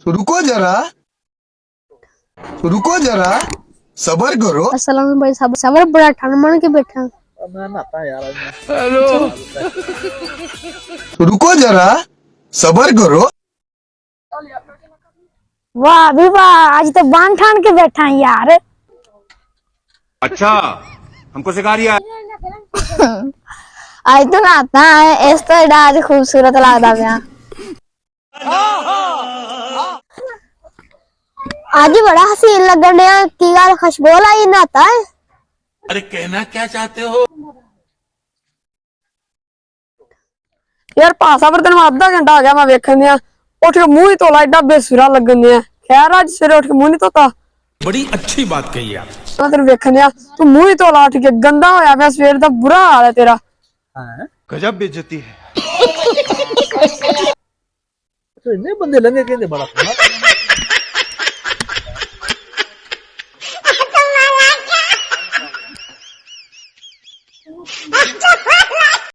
रुको जरा, रुको जरा, सबर करो। अस्सलाम भाई साहब, सबर बड़ा ठंड मन के बैठा। मैं नहाता यार आज मैं। हेलो, रुको जरा, सबर करो। वाह भी वाह, आज तो बांध ठान के बैठा है यार। अच्छा, हमको सिखा रिया। आज तो नहाता है, इस तो आज खूबसूरत लगता गया। आज बड़ा हसीन लगन है की गल, खुशबू आई नहाता है। अरे कहना क्या चाहते हो? यार पासा पर तेन आधा घंटा आ गया मैं वेखन दिया, उठ के मुंह ही धोला, एडा बेसुरा लगन दिया। खैर आज सवेरे उठ के मुंह नहीं धोता। बड़ी अच्छी बात कही आप। मैं तेन वेखन दिया, तू मुंह ही धोला उठ के, गंदा होया मैं सवेर दा, बुरा हाल है तेरा। गजब बेइज्जती है। तो इतने बंदे लंगे कहते बड़ा सोना।